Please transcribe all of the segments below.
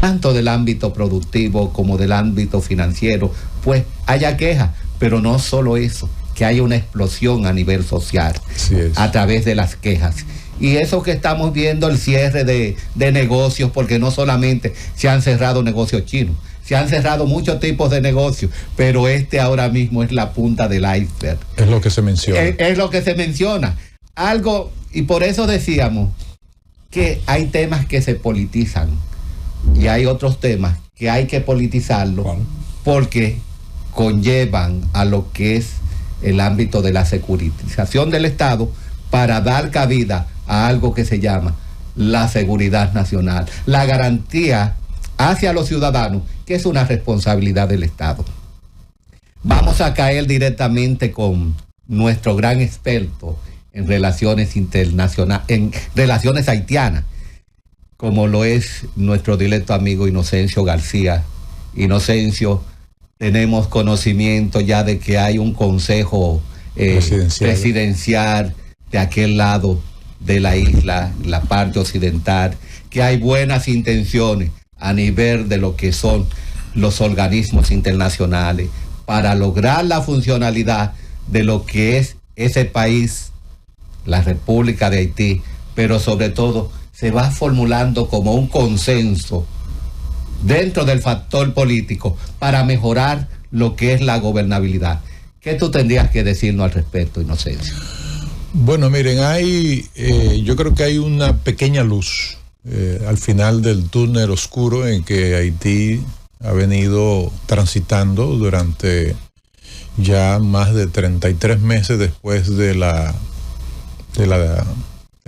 tanto del ámbito productivo como del ámbito financiero, pues haya quejas, pero no solo eso, que haya una explosión a nivel social a través de las quejas. Y eso que estamos viendo, el cierre de negocios, porque no solamente se han cerrado negocios chinos, se han cerrado muchos tipos de negocios, pero ahora mismo es la punta del iceberg. Es lo que se menciona. Es lo que se menciona. Algo, y por eso decíamos que hay temas que se politizan y hay otros temas que hay que politizarlo, porque conllevan a lo que es el ámbito de la securitización del Estado para dar cabida a algo que se llama la seguridad nacional, la garantía hacia los ciudadanos, que es una responsabilidad del Estado. Vamos a caer directamente con nuestro gran experto en relaciones internacionales, en relaciones haitianas, como lo es nuestro directo amigo Inocencio García. Inocencio, tenemos conocimiento ya de que hay un consejo presidencial de aquel lado de la isla, la parte occidental, que hay buenas intenciones a nivel de lo que son los organismos internacionales para lograr la funcionalidad de lo que es ese país, la República de Haití, pero sobre todo se va formulando como un consenso dentro del factor político para mejorar lo que es la gobernabilidad. ¿Qué tú tendrías que decirnos al respecto, Inocencio? Bueno, miren, yo creo que hay una pequeña luz al final del túnel oscuro en que Haití ha venido transitando durante ya más de 33 meses después del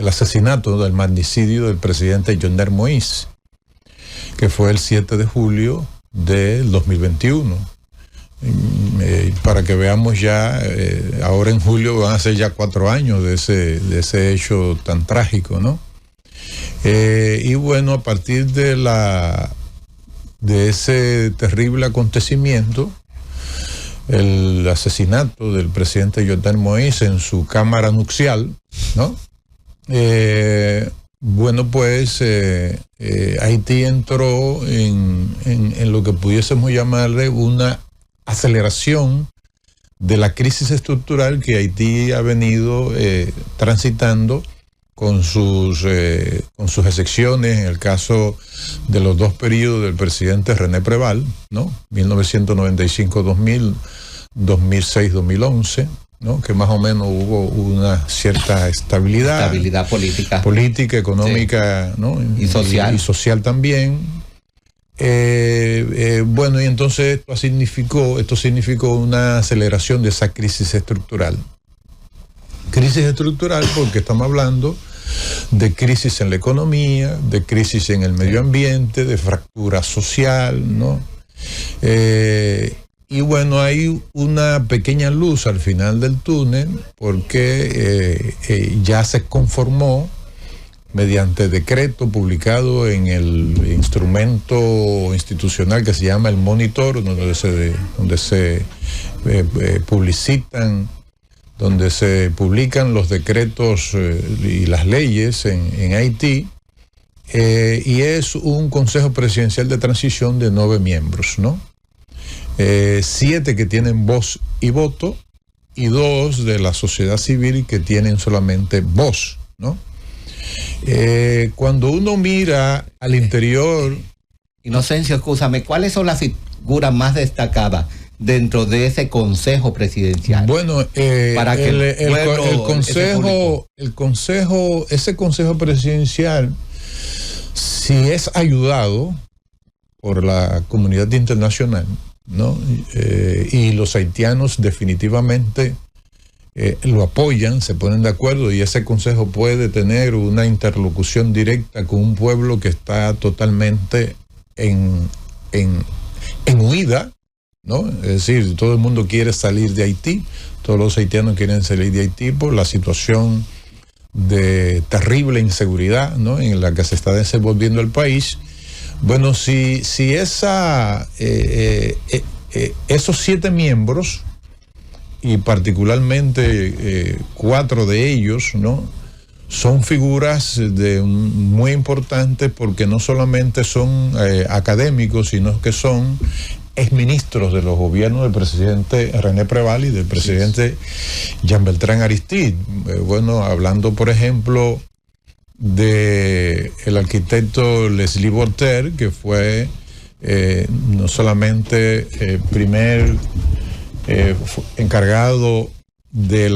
asesinato, del magnicidio del presidente Jovenel Moïse, que fue el 7 de julio del 2021. Para que veamos ya, ahora en julio van a ser ya 4 años de ese hecho tan trágico, ¿no? Y bueno, a partir de ese terrible acontecimiento, el asesinato del presidente Jovenel Moïse en su cámara nupcial, ¿no? Bueno, pues Haití entró en lo que pudiésemos llamarle una aceleración de la crisis estructural que Haití ha venido transitando con sus excepciones, en el caso de los 2 periodos del presidente René Preval, ¿no? 1995-2000, 2006-2011, ¿no? Que más o menos hubo una cierta estabilidad política, económica, ¿no? Y social también. Bueno, y entonces esto significó una aceleración de esa crisis estructural. Crisis estructural porque estamos hablando de crisis en la economía, de crisis en el medio ambiente, de fractura social, ¿no? Y bueno, hay una pequeña luz al final del túnel porque ya se conformó mediante decreto publicado en el instrumento institucional que se llama el Monitor, donde se publicitan, donde se publican los decretos y las leyes en Haití, y es un Consejo Presidencial de Transición de 9 miembros, ¿no? 7 que tienen voz y voto, y 2 de la sociedad civil que tienen solamente voz, ¿no? Cuando uno mira al interior... Inocencio, escúchame, ¿cuáles son las figuras más destacadas dentro de ese consejo presidencial? Bueno, para que ese consejo presidencial, si es ayudado por la comunidad internacional, ¿no? Y los haitianos definitivamente lo apoyan, se ponen de acuerdo, y ese consejo puede tener una interlocución directa con un pueblo que está totalmente en huida, ¿no? Es decir, todo el mundo quiere salir de Haití, todos los haitianos quieren salir de Haití por la situación de terrible inseguridad, ¿no? En la que se está desenvolviendo el país. Bueno, si esos 7 miembros, y particularmente 4 de ellos, ¿no?, son figuras muy importantes porque no solamente son académicos, sino que son exministros de los gobiernos del presidente René Préval y del presidente Jean Bertrand Aristide. Bueno, hablando por ejemplo de el arquitecto Leslie Voltaire, que fue no solamente primer encargado de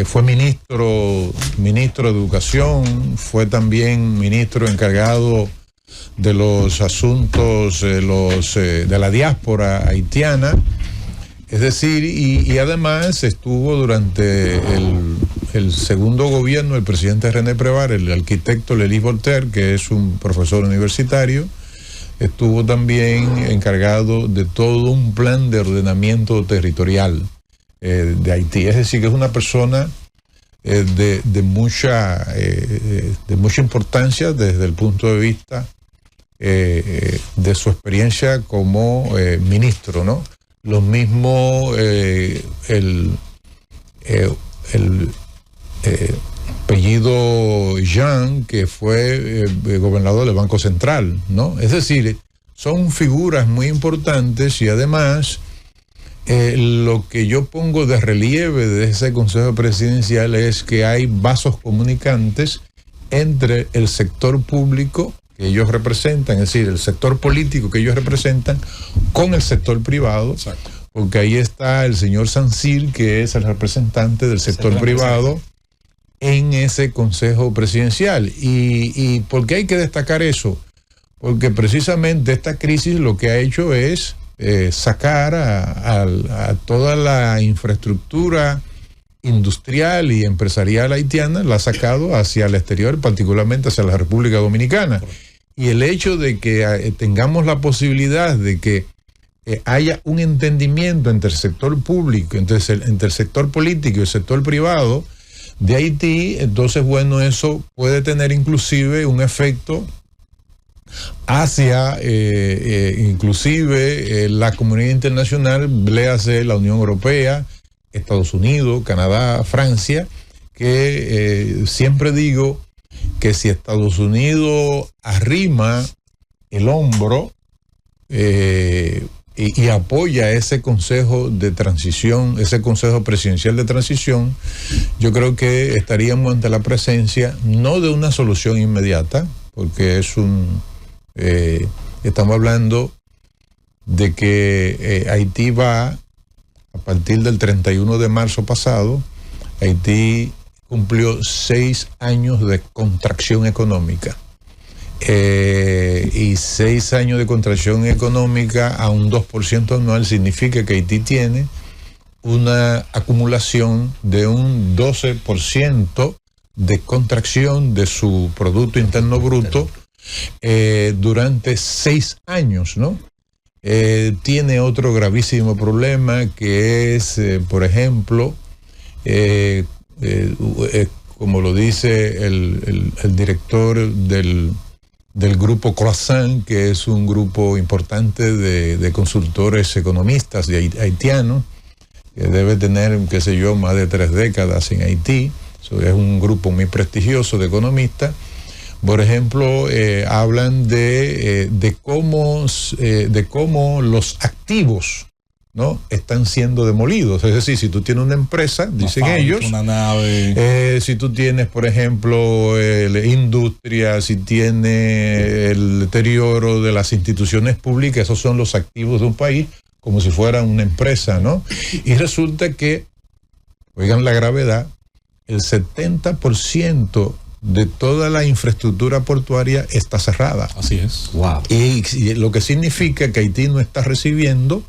fue ministro de Educación, fue también ministro encargado de los asuntos de la diáspora haitiana, es decir, y además estuvo durante el segundo gobierno del presidente René Préval, el arquitecto Leslie Voltaire, que es un profesor universitario, estuvo también encargado de todo un plan de ordenamiento territorial de Haití. Es decir, que es una persona de mucha importancia desde el punto de vista de su experiencia como ministro, ¿no? Lo mismo el apellido Jean, que fue gobernador del Banco Central, ¿no? Es decir, son figuras muy importantes y además lo que yo pongo de relieve de ese Consejo Presidencial es que hay vasos comunicantes entre el sector público que ellos representan, es decir, el sector político que ellos representan, con el sector privado. Exacto. Porque ahí está el señor Sancil, que es el representante del sector privado en ese Consejo Presidencial. ¿Y por qué hay que destacar eso? Porque precisamente esta crisis lo que ha hecho es sacar a toda la infraestructura industrial y empresarial haitiana, la ha sacado hacia el exterior, particularmente hacia la República Dominicana. Y el hecho de que tengamos la posibilidad de que haya un entendimiento entre el sector público, entre el sector político y el sector privado de Haití, entonces, bueno, eso puede tener inclusive un efecto hacia inclusive la comunidad internacional, léase la Unión Europea, Estados Unidos, Canadá, Francia, que siempre digo que si Estados Unidos arrima el hombro y apoya ese consejo de transición, ese consejo presidencial de transición, yo creo que estaríamos ante la presencia no de una solución inmediata, porque estamos hablando de que Haití va, a partir del 31 de marzo pasado, Haití cumplió 6 años de contracción económica. Y 6 años de contracción económica a un 2% anual significa que Haití tiene una acumulación de un 12% de contracción de su Producto Interno Bruto durante 6 años, ¿no? Tiene otro gravísimo problema que es, por ejemplo, como lo dice el director del grupo Croissant, que es un grupo importante de consultores economistas haitianos, que debe tener, qué sé yo, más de 3 décadas en Haití. Eso es un grupo muy prestigioso de economistas. Por ejemplo, hablan de cómo los activos, ¿no?, están siendo demolidos. Es decir, si tú tienes una empresa, dicen ellos, una nave, si tú tienes, por ejemplo, industria, si tienes el deterioro de las instituciones públicas, esos son los activos de un país, como si fuera una empresa, ¿no? Y resulta que, oigan la gravedad, el 70% de toda la infraestructura portuaria está cerrada. Así es. Wow. Y lo que significa que Haití no está recibiendo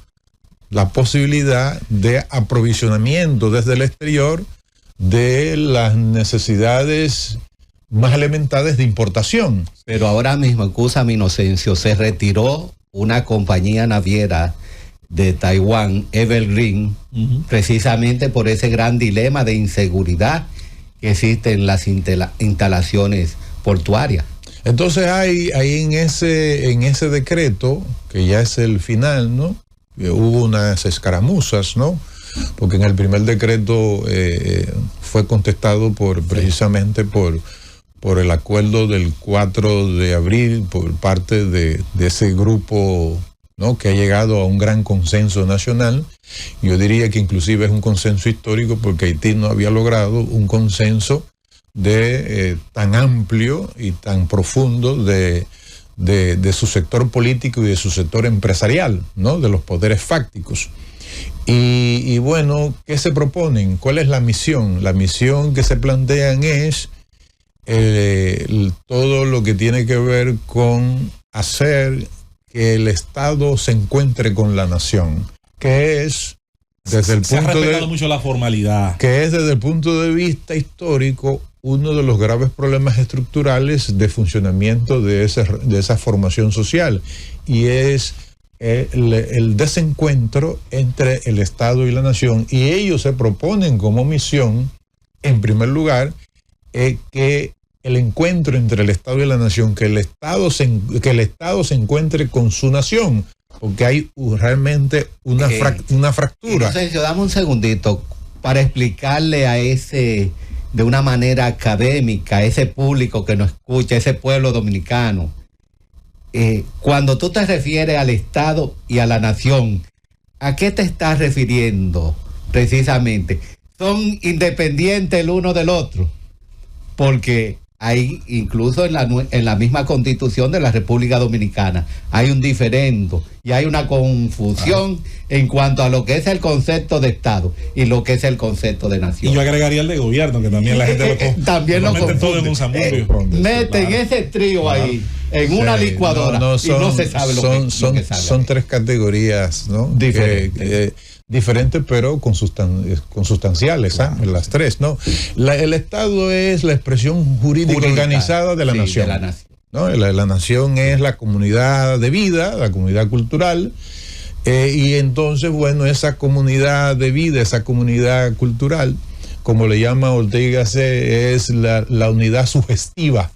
la posibilidad de aprovisionamiento desde el exterior de las necesidades más elementares de importación. Pero ahora mismo, excúsame, Inocencio, se retiró una compañía naviera de Taiwán, Evergreen, precisamente por ese gran dilema de inseguridad que existe en las instalaciones portuarias. Entonces hay en ese decreto, que ya es el final, ¿no?, hubo unas escaramuzas, ¿no?, porque en el primer decreto fue contestado precisamente por el acuerdo del 4 de abril por parte de ese grupo, ¿no?, que ha llegado a un gran consenso nacional. Yo diría que inclusive es un consenso histórico, porque Haití no había logrado un consenso tan amplio y tan profundo de su sector político y de su sector empresarial, ¿no?, de los poderes fácticos. Y bueno, ¿qué se proponen? ¿Cuál es la misión? La misión que se plantean es todo lo que tiene que ver con hacer que el Estado se encuentre con la nación, que es desde el punto de mucho la formalidad, que es desde el punto de vista histórico uno de los graves problemas estructurales de funcionamiento de esa formación social, y es el desencuentro entre el Estado y la nación. Y ellos se proponen como misión, en primer lugar, que el encuentro entre el Estado y la nación, que el Estado se encuentre con su nación, porque hay realmente una fractura. Entonces, dame un segundito para explicarle a ese, de una manera académica, a ese público que nos escucha, ese pueblo dominicano. Cuando tú te refieres al Estado y a la nación, ¿a qué te estás refiriendo precisamente? ¿Son independientes el uno del otro? Porque hay, incluso en la misma Constitución de la República Dominicana, hay un diferendo y hay una confusión en cuanto a lo que es el concepto de Estado y lo que es el concepto de nación. Y yo agregaría el de gobierno, que también la gente también lo mete todo en un zambumbio. Meten ese trío ahí en una licuadora y no se sabe lo que sale. Son tres categorías, ¿no?, diferentes, pero consustanciales, las tres, ¿no? El Estado es la expresión jurídica organizada de la nación. De la nación. ¿No? La nación es la comunidad de vida, la comunidad cultural, y entonces, bueno, esa comunidad de vida, esa comunidad cultural, como le llama Ortega C., es la unidad sugestiva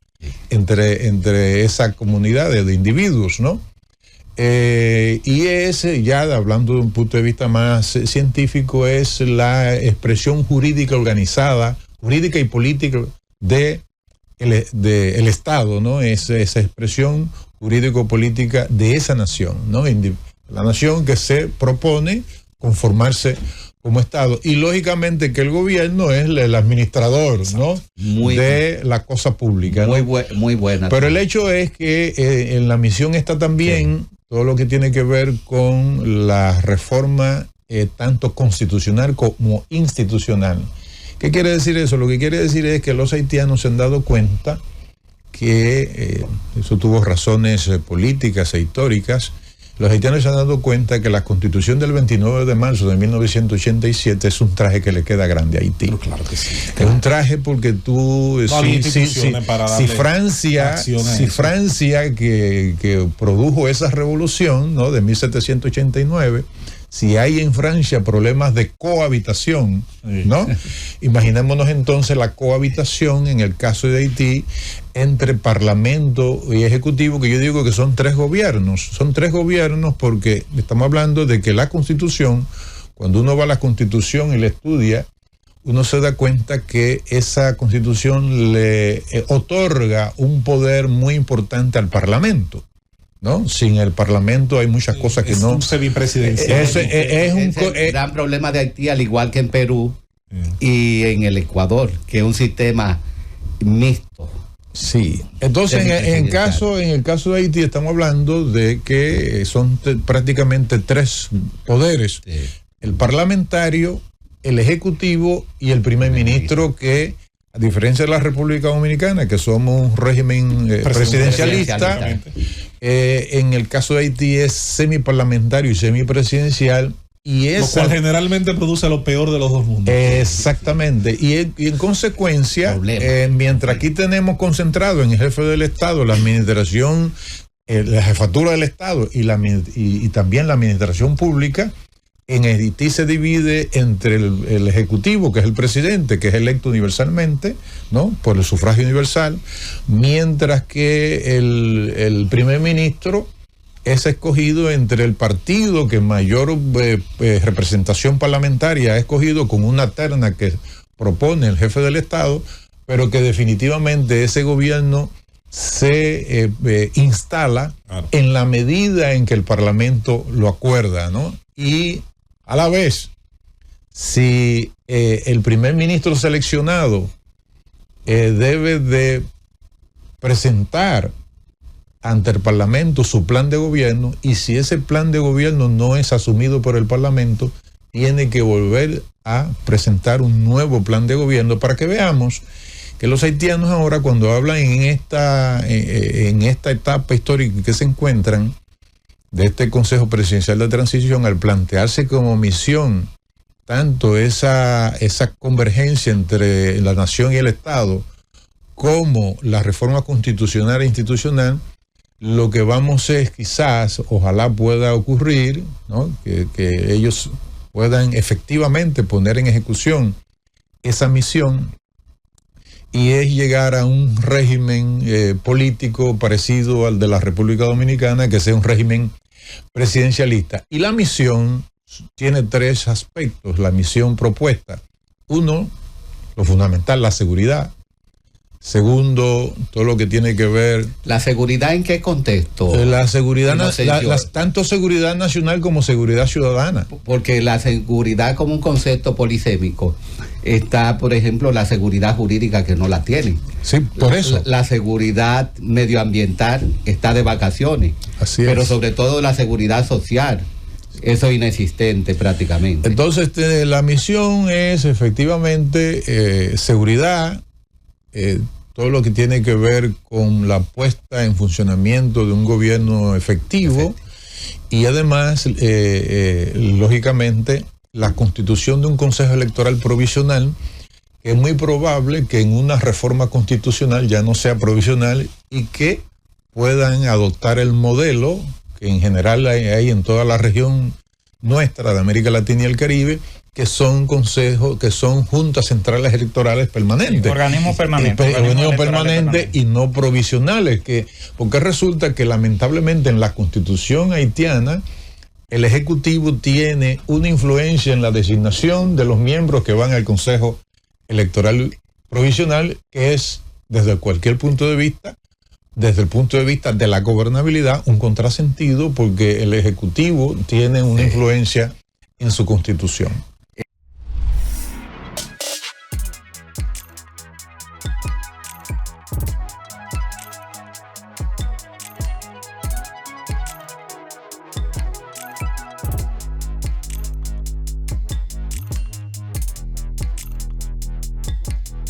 entre esa comunidad de individuos, ¿no? Y ese, ya hablando de un punto de vista más científico, es la expresión jurídica organizada, jurídica y política del Estado, ¿no? Es esa expresión jurídico-política de esa nación, ¿no? La nación que se propone conformarse como Estado. Y lógicamente que el gobierno es el administrador, ¿no?, de la cosa pública, ¿no? Muy buena. Pero el hecho es que en la misión está también todo lo que tiene que ver con la reforma tanto constitucional como institucional. ¿Qué quiere decir eso? Lo que quiere decir es que los haitianos se han dado cuenta que eso tuvo razones políticas e históricas. Los haitianos se han dado cuenta que la Constitución del 29 de marzo de 1987 es un traje que le queda grande a Haití. Pero claro que sí. Es un traje porque tú, si Francia que produjo esa revolución, ¿no?, de 1789, si hay en Francia problemas de cohabitación, ¿no? Imaginémonos entonces la cohabitación en el caso de Haití entre Parlamento y Ejecutivo, que yo digo que son tres gobiernos. Son tres gobiernos porque estamos hablando de que la Constitución, cuando uno va a la Constitución y la estudia, uno se da cuenta que esa Constitución le otorga un poder muy importante al Parlamento, ¿no? Sin el Parlamento hay muchas cosas que no. Es un semipresidencial. Es el gran problema de Haití, al igual que en Perú y en el Ecuador, que es un sistema mixto. Sí. Entonces, en el caso de Haití estamos hablando de que son prácticamente tres poderes: el parlamentario, el ejecutivo y el primer ministro, que a diferencia de la República Dominicana, que somos un régimen presidencialista, en el caso de Haití es semiparlamentario y semipresidencial. Lo cual generalmente produce lo peor de los dos mundos. Exactamente. Y en consecuencia, mientras aquí tenemos concentrado en el jefe del Estado la administración, la jefatura del Estado y también la administración pública, en Haití se divide entre el Ejecutivo, que es el presidente, que es electo universalmente, ¿no?, por el sufragio universal, mientras que el primer ministro es escogido entre el partido que mayor representación parlamentaria ha escogido, con una terna que propone el jefe del Estado, pero que definitivamente ese gobierno se instala en la medida en que el Parlamento lo acuerda, ¿no? Y a la vez, si el primer ministro seleccionado debe de presentar ante el Parlamento su plan de gobierno, y si ese plan de gobierno no es asumido por el Parlamento, tiene que volver a presentar un nuevo plan de gobierno, para que veamos que los haitianos ahora, cuando hablan en esta etapa histórica que se encuentran de este Consejo Presidencial de Transición, al plantearse como misión tanto esa convergencia entre la nación y el Estado como la reforma constitucional e institucional, lo que vamos es quizás, ojalá pueda ocurrir, ¿no? que ellos puedan efectivamente poner en ejecución esa misión, y es llegar a un régimen político parecido al de la República Dominicana, que sea un régimen presidencialista. Y la misión tiene 3 aspectos, la misión propuesta. 1, lo fundamental, la seguridad. Segundo, todo lo que tiene que ver... ¿La seguridad en qué contexto? La seguridad, tanto seguridad nacional como seguridad ciudadana. Porque la seguridad como un concepto polisémico está, por ejemplo, la seguridad jurídica, que no la tienen. Sí, por eso. La seguridad medioambiental está de vacaciones. Así pero es. Sobre todo la seguridad social, eso es inexistente prácticamente. Entonces, la misión es efectivamente seguridad, todo lo que tiene que ver con la puesta en funcionamiento de un gobierno efectivo. Y además, lógicamente, la constitución de un Consejo Electoral provisional, que es muy probable que en una reforma constitucional ya no sea provisional, y que puedan adoptar el modelo que en general hay en toda la región nuestra de América Latina y el Caribe, que son consejos, que son juntas centrales electorales permanentes. Sí, organismos permanentes. Organismos permanentes y no provisionales, porque resulta que lamentablemente en la Constitución haitiana el Ejecutivo tiene una influencia en la designación de los miembros que van al Consejo Electoral Provisional, que es, desde cualquier punto de vista, desde el punto de vista de la gobernabilidad, un contrasentido, porque el Ejecutivo tiene una influencia en su Constitución.